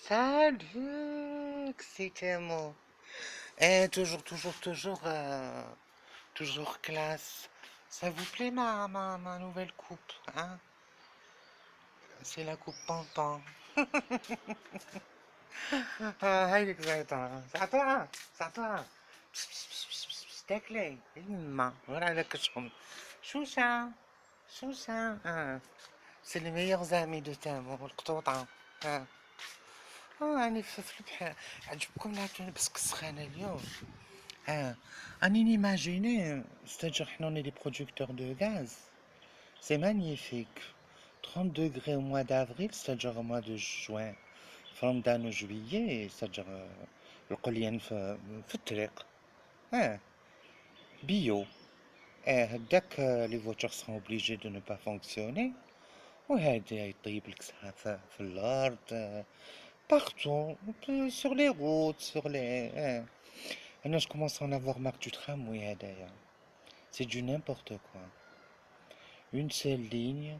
Salut, c'était moi. Toujours classe. Ça vous plaît ma nouvelle coupe, hein? C'est la coupe Pantan. هيك زيتها ساعتها تاكلي يما غير على كتشهم شوشة شوشة سي لي ميور زامي دو تامو القطوطة اه راني في البحر عجبكم نلبس كسخانة اليوم un inimaginé, c'est-à-dire qu'on est des producteurs de gaz. C'est magnifique. 30 degrés au mois d'avril, c'est-à-dire au mois de juin. رمضان وجوية c'est-à-dire القليان في الطريق. اه bio. هداك les voitures seront obligées de ne pas fonctionner. وهذا يطيب لك ساعة في الأرض. Partout, sur les routes, sur les... Maintenant, je commence à en avoir marre du tramway, d'ailleurs. C'est du n'importe quoi. Une seule ligne,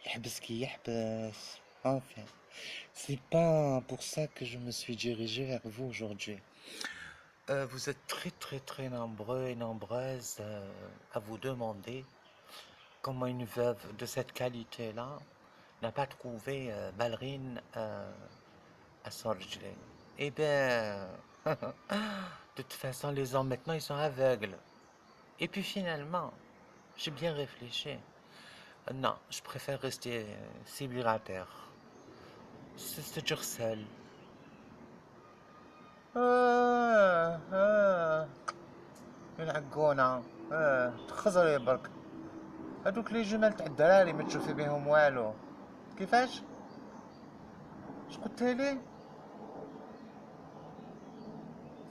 يحبس كي يحبس. Enfin, c'est pas pour ça que je me suis dirigé vers vous aujourd'hui. Vous êtes très nombreux et nombreuses à vous demander comment une veuve de cette qualité-là n'a pas trouvé ballerine à Sorgele. Eh bien, de toute façon, les hommes maintenant, ils sont aveugles. Et puis finalement, j'ai bien réfléchi. Non, je préfère rester célibataire. C'est-à-dire seul. العقونة تخزري برك هادوك لي جمال تاع الدراري ما تشوفي بيهم والو كيفاش شقلتيلي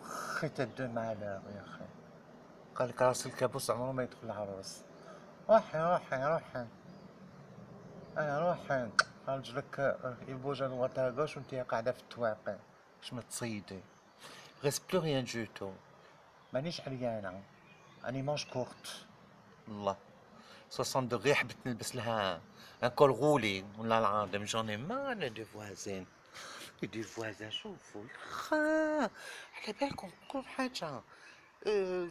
خي تدو مالور يا خي قالك راس الكابوس عمره ما يدخل العروس روحي روحي رجلك يبوج droite à gauche وانتي قاعدة في التواقي باش ما تصيدي reste plus rien du tout مانيش عريانة اني مانش كورت الله 60 degrés حبيت نلبس لها ان كول غولي ولا العظيم جوني مال دي فوازين دي فوازين شوفوا على بالكم نقول حاجة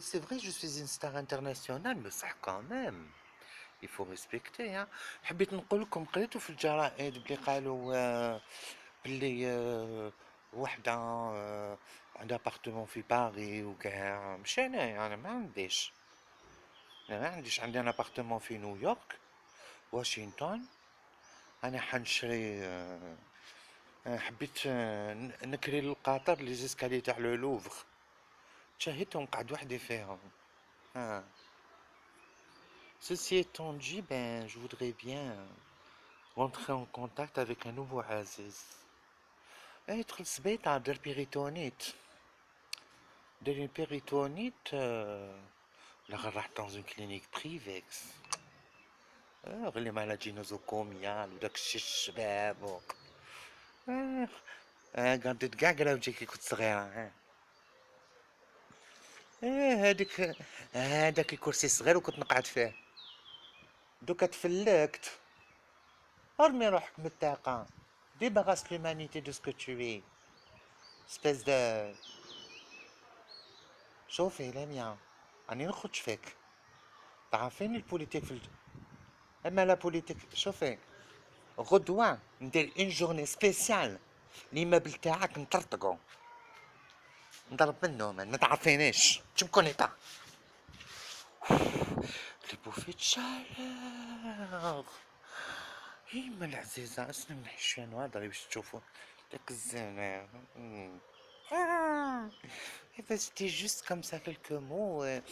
c'est vrai je suis une star internationale mais صح quand même il faut respecter hein حبيت نقول لكم قريتوا في الجرائد بلي قالوا بلي وحدة عندها ابارتمون في باري وكاع مش انا عندي ان ابارتمون في نيويورك واشنطن انا حنشري حبيت نكري للقطر لي زيسكالي تاع لو لوفر تشاهدتهم قعد وحدي فيهم ها Ceci étant dit, ben, je voudrais bien rentrer en contact avec un nouveau Aziz. يدخل سبيطة دير بيريتونيت دير بيريتونيت ولا غير راح dans une clinique privée غير لي مالادي نوزوكوميال وداك الشي الشباب قعدت كاع قراوتي كي كنت صغيرة هذاك الكرسي الصغير وكنت نقعد فيه دوكا تفلكت ارمي روحك من الطاقة débarrasse l'humanité de ce que tu es espèce de شوفي لميا راني نخرج فيك تعرفين البوليتيك اما لا بوليتيك شوفي غدوة ندير اون جورني سبيسيال ليمابل تاعك نطرطقو نضرب منه ما تعرفينيش tu me connais pas لي بوفي تشالور يما العزيزة اسمي منحي شوية نواضري باش تشوفو داك الزمان بس c'était juste comme ça quelques mots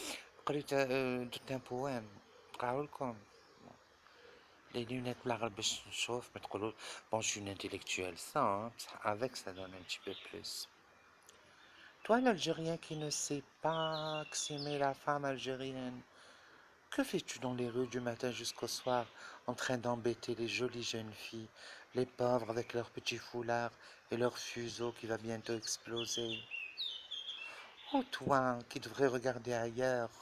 قريت دوت ان بوام نقراولكم les lunettes بلا باش نشوف ما تقولوا bon je suis une intellectuelle ça hein, avec ça donne un petit peu plus toi l'Algérien qui ne sait pas que s'aimer la femme algérienne que fais-tu dans les rues du matin jusqu'au soir en train d'embêter les jolies jeunes filles les pauvres avec leurs petits foulards et leur fuseau qui va bientôt exploser oh toi qui devrais regarder ailleurs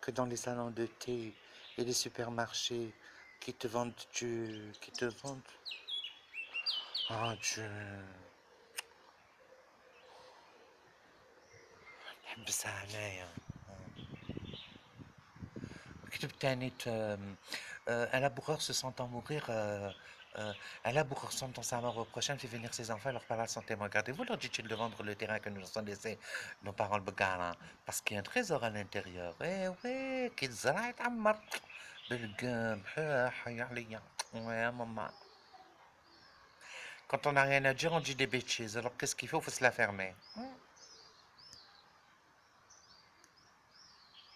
que dans les salons de thé et les supermarchés qui te vendent qui te vendent oh Dieu بس عليا. كتب تاني un laboureur se sentant mourir, un laboureur sentant sa mort prochaine fait venir ses enfants et leur parle à son témoin. Gardez-vous, leur dit-il, de vendre le terrain que nous nous sommes laissés, nos parents le Bagara, parce qu'il y a un trésor à l'intérieur. Eh ouais, qu'il zara يتعمر بالقمح حي عليا. Ouais, maman. Quand on n'a rien à dire, on dit des bêtises. Alors qu'est-ce qu'il faut? Faut se la fermer.